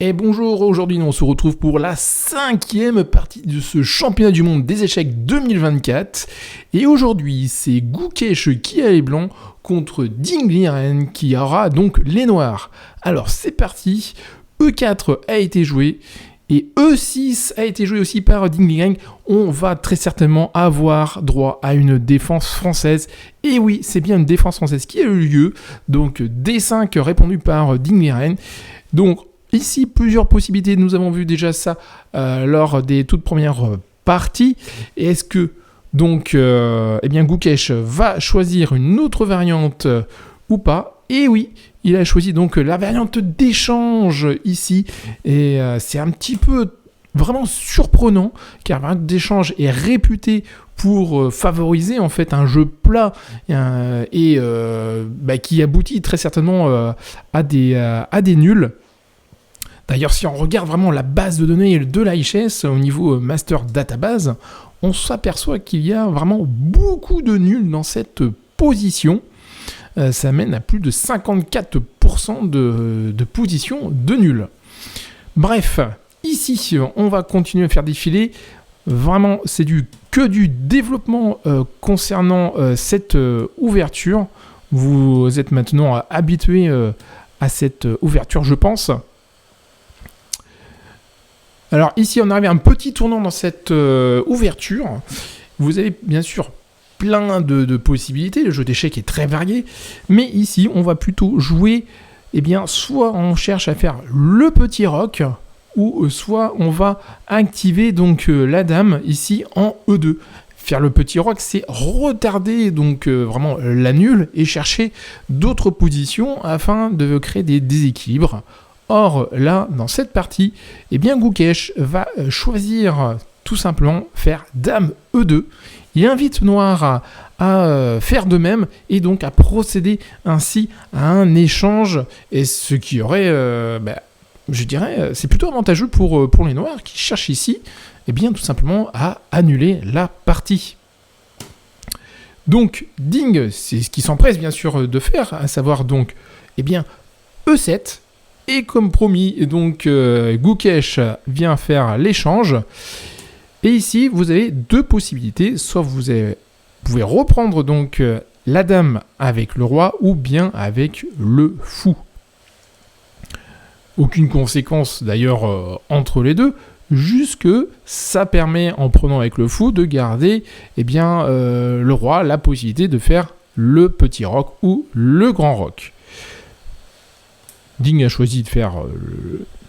Et bonjour, aujourd'hui on se retrouve pour la 5e partie de ce championnat du monde des échecs 2024. Et aujourd'hui c'est Gukesh qui a les blancs contre Ding Liren qui aura donc les noirs. Alors c'est parti, E4 a été joué et E6 a été joué aussi par Ding Liren. On va très certainement avoir droit à une défense française. Et oui, c'est bien une défense française qui a eu lieu. Donc D5 répondu par Ding Liren. Donc ici, plusieurs possibilités. Nous avons vu déjà ça lors des toutes premières parties. Et est-ce que donc, Gukesh va choisir une autre variante ou pas? Et oui, il a choisi donc la variante d'échange ici. Et c'est un petit peu vraiment surprenant, car la variante d'échange est réputée pour favoriser en fait un jeu plat qui aboutit très certainement à des nuls. D'ailleurs, si on regarde vraiment la base de données de l'IHS au niveau Master Database, on s'aperçoit qu'il y a vraiment beaucoup de nuls dans cette position. Ça mène à plus de 54% de positions de nuls. Bref, ici, on va continuer à faire défiler. Vraiment, c'est que du développement concernant cette ouverture. Vous êtes maintenant habitué à cette ouverture, je pense. Alors ici, on arrive à un petit tournant dans cette ouverture. Vous avez bien sûr plein de possibilités. Le jeu d'échecs est très varié. Mais ici, on va plutôt jouer, soit on cherche à faire le petit roc, ou soit on va activer donc la dame ici en E2. Faire le petit roc, c'est retarder donc vraiment la nulle et chercher d'autres positions afin de créer des déséquilibres. Or, là, dans cette partie, Gukesh va choisir tout simplement faire Dame E2. Il invite Noir à faire de même et donc à procéder ainsi à un échange. Et ce qui aurait, je dirais, c'est plutôt avantageux pour les Noirs qui cherchent ici, tout simplement à annuler la partie. Donc, Ding, c'est ce qu'il s'empresse bien sûr de faire, à savoir donc, E7. Et comme promis, donc Gukesh vient faire l'échange. Et ici, vous avez deux possibilités. Soit vous pouvez reprendre donc la dame avec le roi ou bien avec le fou. Aucune conséquence d'ailleurs entre les deux. Juste que ça permet, en prenant avec le fou, de garder le roi la possibilité de faire le petit roc ou le grand roc. Ding a choisi de faire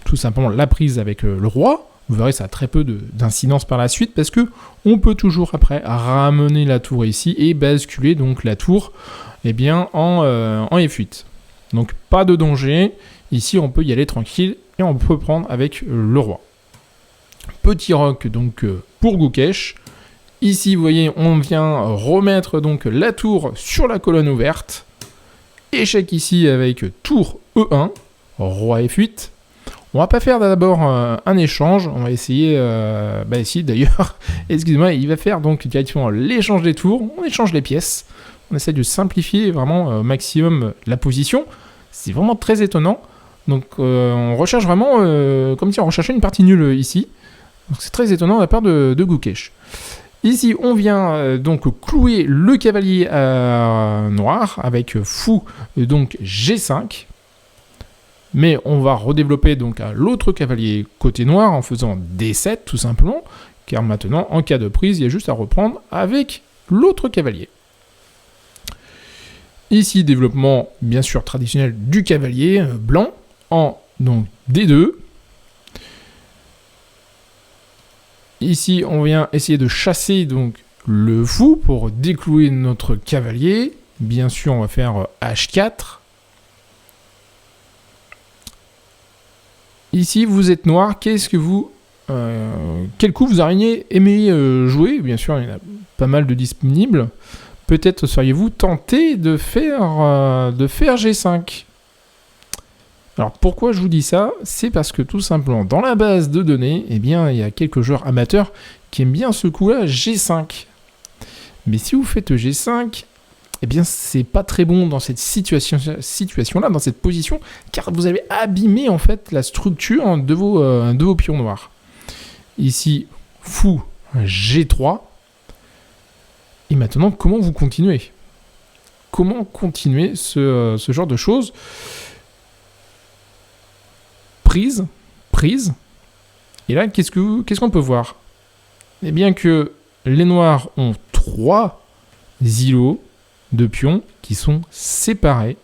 tout simplement la prise avec le roi. Vous verrez, ça a très peu d'incidence par la suite parce que on peut toujours après ramener la tour ici et basculer donc la tour en F8. Donc pas de danger. Ici, on peut y aller tranquille et on peut prendre avec le roi. Petit roc donc pour Gukesh. Ici, vous voyez, on vient remettre donc la tour sur la colonne ouverte. Échec ici avec tour E1, roi F8. On va pas faire d'abord un échange, on va essayer, ici d'ailleurs, excusez-moi, il va faire donc directement l'échange des tours, on échange les pièces, on essaie de simplifier vraiment au maximum la position, c'est vraiment très étonnant, donc on recherche vraiment comme si on recherchait une partie nulle ici, donc c'est très étonnant de la part de Gukesh. Ici, on vient donc clouer le cavalier noir avec fou, donc G5. Mais on va redévelopper donc l'autre cavalier côté noir en faisant D7 tout simplement, car maintenant, en cas de prise, il y a juste à reprendre avec l'autre cavalier. Ici, développement bien sûr traditionnel du cavalier blanc en donc D2. Ici, on vient essayer de chasser donc le fou pour déclouer notre cavalier. Bien sûr, on va faire H4. Ici, vous êtes noir. Qu'est-ce que quel coup vous auriez aimé jouer? Bien sûr, il y en a pas mal de disponibles. Peut-être seriez-vous tenté de faire G5. Alors pourquoi je vous dis ça? C'est parce que tout simplement dans la base de données, il y a quelques joueurs amateurs qui aiment bien ce coup-là, G5. Mais si vous faites G5, eh bien, c'est pas très bon dans cette situation-là, dans cette position, car vous avez abîmé en fait la structure de vos pions noirs. Ici, fou G3. Et maintenant, comment vous continuez? Comment continuer ce genre de choses? Prise. Et là, qu'est-ce qu'on peut voir? Eh bien que les noirs ont 3 îlots de pions qui sont séparés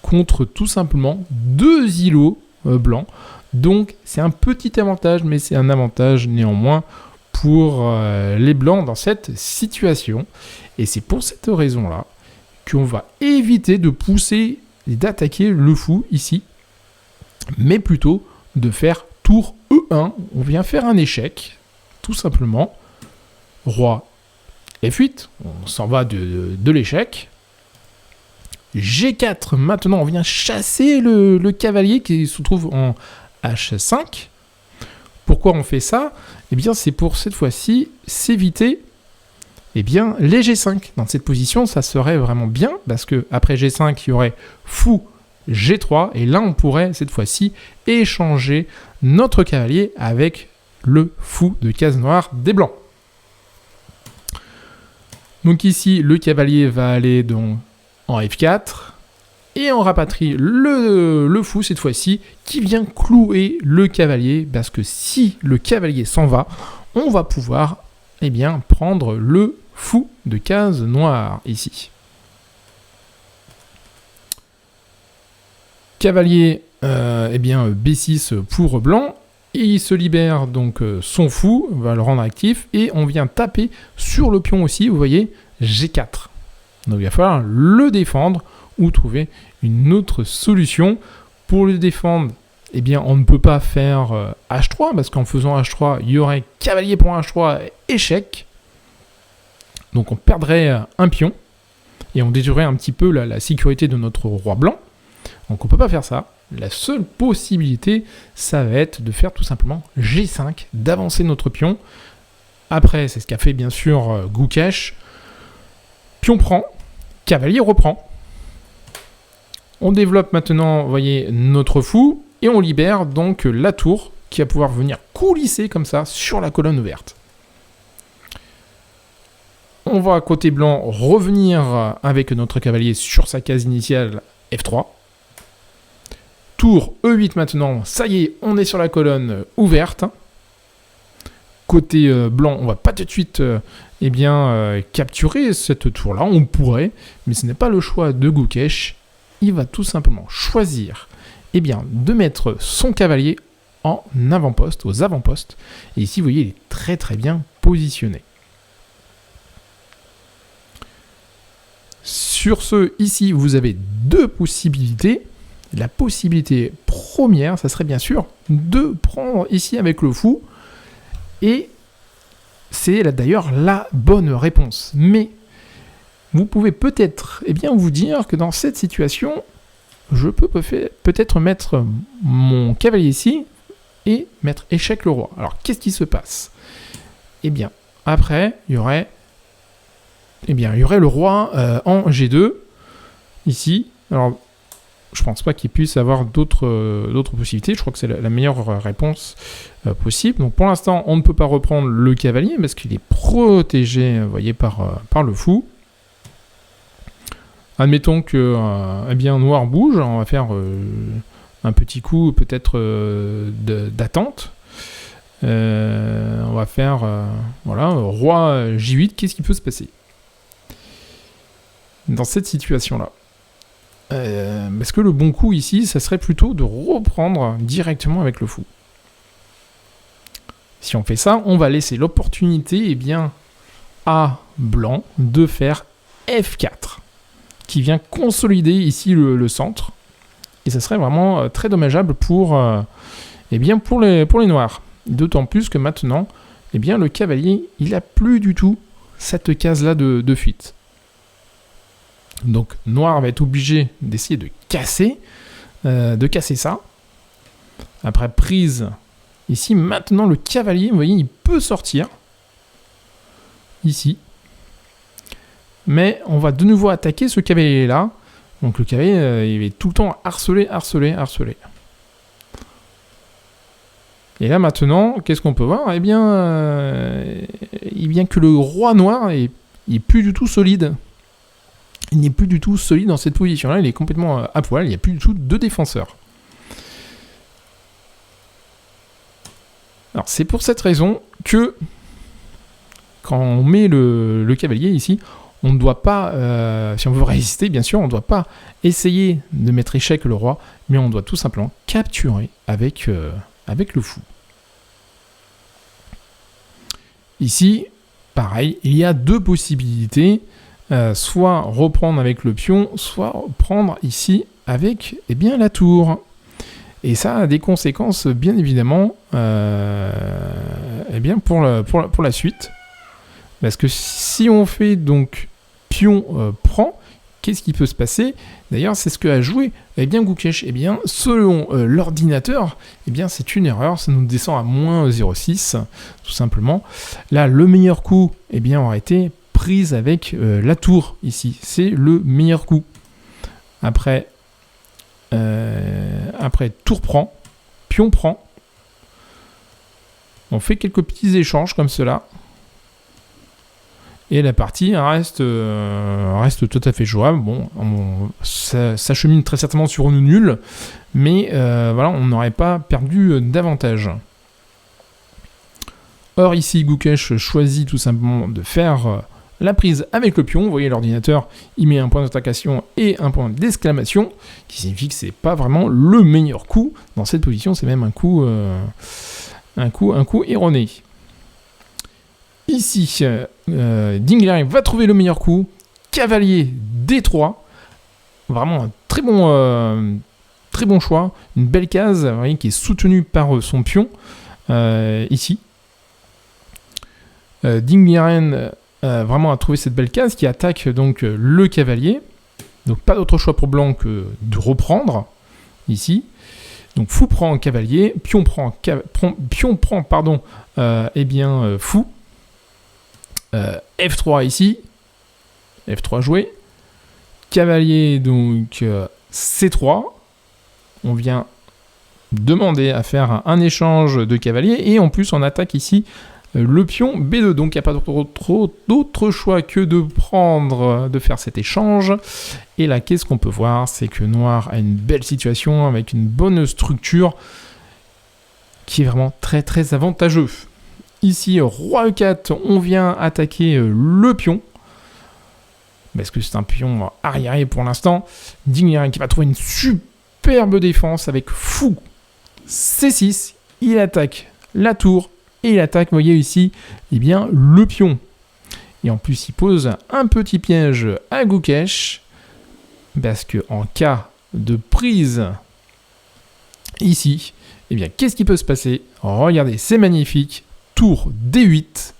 contre tout simplement 2 îlots blancs. Donc c'est un petit avantage, mais c'est un avantage néanmoins pour les blancs dans cette situation. Et c'est pour cette raison-là qu'on va éviter de pousser et d'attaquer le fou ici, mais plutôt de faire tour E1. On vient faire un échec, tout simplement. Roi F8, on s'en va de l'échec. G4, maintenant on vient chasser le cavalier qui se trouve en H5. Pourquoi on fait ça? Eh bien c'est pour cette fois-ci s'éviter les G5. Dans cette position, ça serait vraiment bien, parce que après G5, il y aurait fou G3, et là on pourrait cette fois-ci échanger notre cavalier avec le fou de case noire des blancs. Donc ici, le cavalier va aller donc en F4, et on rapatrie le fou cette fois-ci, qui vient clouer le cavalier, parce que si le cavalier s'en va, on va pouvoir prendre le fou de case noire ici. Cavalier B6 pour blanc, et il se libère donc son fou, on va le rendre actif, et on vient taper sur le pion aussi, vous voyez, G4. Donc il va falloir le défendre ou trouver une autre solution. Pour le défendre, on ne peut pas faire H3, parce qu'en faisant H3, il y aurait cavalier pour H3, échec. Donc on perdrait un pion, et on détruirait un petit peu la sécurité de notre roi blanc. Donc on ne peut pas faire ça. La seule possibilité, ça va être de faire tout simplement G5, d'avancer notre pion. Après, c'est ce qu'a fait bien sûr Gukesh. Pion prend, cavalier reprend. On développe maintenant, vous voyez, notre fou, et on libère donc la tour qui va pouvoir venir coulisser comme ça sur la colonne ouverte. On va côté blanc revenir avec notre cavalier sur sa case initiale F3. Tour E8 maintenant, ça y est, on est sur la colonne ouverte. Côté blanc, on va pas tout de suite capturer cette tour-là, on pourrait, mais ce n'est pas le choix de Gukesh. Il va tout simplement choisir de mettre son cavalier en avant-poste, aux avant-postes. Et ici, vous voyez, il est très très bien positionné. Sur ce, ici, vous avez 2 possibilités. La possibilité première, ça serait bien sûr de prendre ici avec le fou. Et c'est d'ailleurs la bonne réponse. Mais vous pouvez peut-être vous dire que dans cette situation, je peux peut-être mettre mon cavalier ici et mettre échec le roi. Alors qu'est-ce qui se passe? Après, il y aurait le roi en G2 ici. Alors je pense pas qu'il puisse avoir d'autres possibilités. Je crois que c'est la meilleure réponse possible. Donc pour l'instant, on ne peut pas reprendre le cavalier parce qu'il est protégé, vous voyez, par le fou. Admettons que noir bouge. On va faire un petit coup peut-être d'attente. On va faire roi J8. Qu'est-ce qui peut se passer dans cette situation-là? Parce que le bon coup ici, ça serait plutôt de reprendre directement avec le fou. Si on fait ça, on va laisser l'opportunité à blanc de faire F4, qui vient consolider ici le centre. Et ça serait vraiment très dommageable pour les noirs. D'autant plus que maintenant, le cavalier, il n'a plus du tout cette case-là de fuite. Donc noir va être obligé d'essayer de casser ça. Après prise, ici, maintenant le cavalier, vous voyez, il peut sortir. Ici. mais on va de nouveau attaquer ce cavalier-là. Donc le cavalier, il est tout le temps harcelé. Et là maintenant, qu'est-ce qu'on peut voir ? Eh bien que le roi noir est plus du tout solide. Il n'est plus du tout solide dans cette position-là, il est complètement à poil, il n'y a plus du tout de défenseur. Alors c'est pour cette raison que quand on met le cavalier ici, on ne doit pas, si on veut résister bien sûr, on ne doit pas essayer de mettre échec le roi, mais on doit tout simplement capturer avec le fou. Ici, pareil, il y a deux possibilités, soit reprendre avec le pion, soit prendre ici avec la tour. Et ça a des conséquences bien évidemment pour la suite. Parce que si on fait donc pion prend, qu'est-ce qui peut se passer ? D'ailleurs, c'est ce que a joué Gukesh. Selon l'ordinateur, c'est une erreur, ça nous descend à moins 0,6, tout simplement. Là, le meilleur coup, aurait été prise avec la tour, ici. C'est le meilleur coup. Après, tour prend, pion prend. On fait quelques petits échanges comme cela. Et la partie reste tout à fait jouable. Bon, ça chemine très certainement sur une nulle, mais on n'aurait pas perdu davantage. Or ici, Gukesh choisit tout simplement de faire la prise avec le pion. Vous voyez, l'ordinateur, il met un point d'interrogation et un point d'exclamation, qui signifie que c'est pas vraiment le meilleur coup dans cette position. C'est même un coup erroné. Ici, Dinglering va trouver le meilleur coup. Cavalier D3. Vraiment un très bon choix. Une belle case, vous voyez, qui est soutenue par son pion. Ici. Dinglering vraiment a trouvé cette belle case qui attaque donc le cavalier. Donc pas d'autre choix pour blanc que de reprendre. Ici. Donc fou prend cavalier. Pion prend fou. F3 ici, F3 joué, cavalier donc C3, on vient demander à faire un échange de cavalier et en plus on attaque ici le pion B2, donc il n'y a pas d'autre choix que de faire cet échange. Et là qu'est-ce qu'on peut voir, c'est que Noir a une belle situation avec une bonne structure qui est vraiment très très avantageux. Ici, roi E4, on vient attaquer le pion. Parce que c'est un pion arriéré pour l'instant. Dinglering qui va trouver une superbe défense avec fou C6. Il attaque la tour et il attaque, vous voyez ici, le pion. Et en plus, il pose un petit piège à Gukesh. Parce qu'en cas de prise ici, qu'est-ce qui peut se passer ? Regardez, c'est magnifique. Tour D8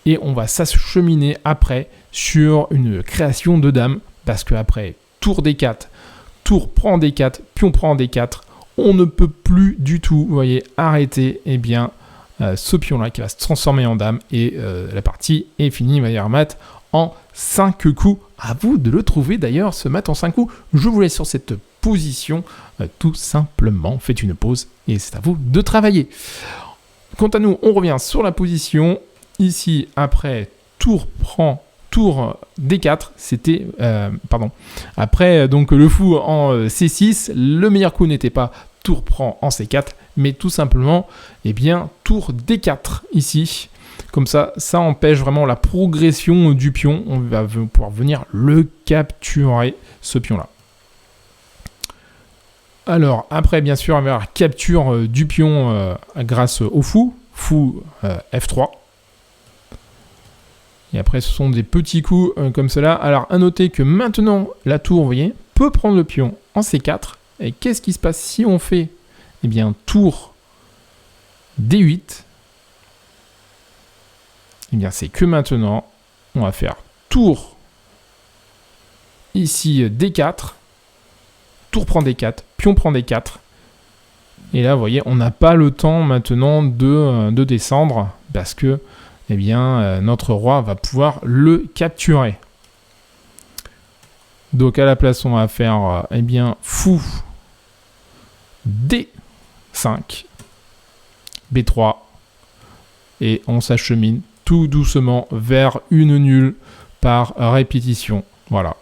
et on va s'acheminer après sur une création de dame parce que après tour D4, tour prend D4, pion prend D4, on ne peut plus du tout, vous voyez, arrêter ce pion là qui va se transformer en dame et la partie est finie, va y avoir mat en 5 coups. À vous de le trouver d'ailleurs, ce mat en 5 coups. Je vous laisse sur cette position, tout simplement, faites une pause et c'est à vous de travailler. Quant à nous, on revient sur la position. Ici, après, tour D4, c'était... Après, donc, le fou en C6, le meilleur coup n'était pas tour prend en C4, mais tout simplement, tour D4, ici. Comme ça empêche vraiment la progression du pion. On va pouvoir venir le capturer, ce pion-là. Alors, après, bien sûr, on va avoir capture du pion grâce au fou F3. Et après, ce sont des petits coups comme cela. Alors, à noter que maintenant, la tour, vous voyez, peut prendre le pion en C4. Et qu'est-ce qui se passe si on fait, tour D8 ? C'est que maintenant, on va faire tour, ici, D4. Tour prend D4, pion prend D4. Et là, vous voyez, on n'a pas le temps maintenant de descendre parce que notre roi va pouvoir le capturer. Donc à la place, on va faire fou D5, B3, et on s'achemine tout doucement vers une nulle par répétition. Voilà.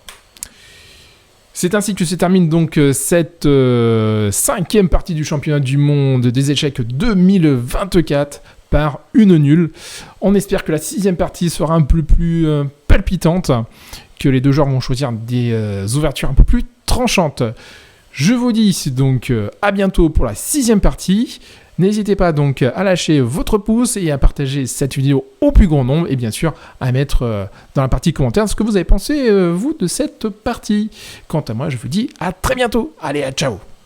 C'est ainsi que se termine donc cette 5e partie du championnat du monde des échecs 2024 par une nulle. On espère que la 6e partie sera un peu plus palpitante, que les deux joueurs vont choisir des ouvertures un peu plus tranchantes. Je vous dis donc à bientôt pour la 6e partie. N'hésitez pas donc à lâcher votre pouce et à partager cette vidéo au plus grand nombre et bien sûr à mettre dans la partie commentaire ce que vous avez pensé vous de cette partie. Quant à moi, je vous dis à très bientôt. Allez, à ciao.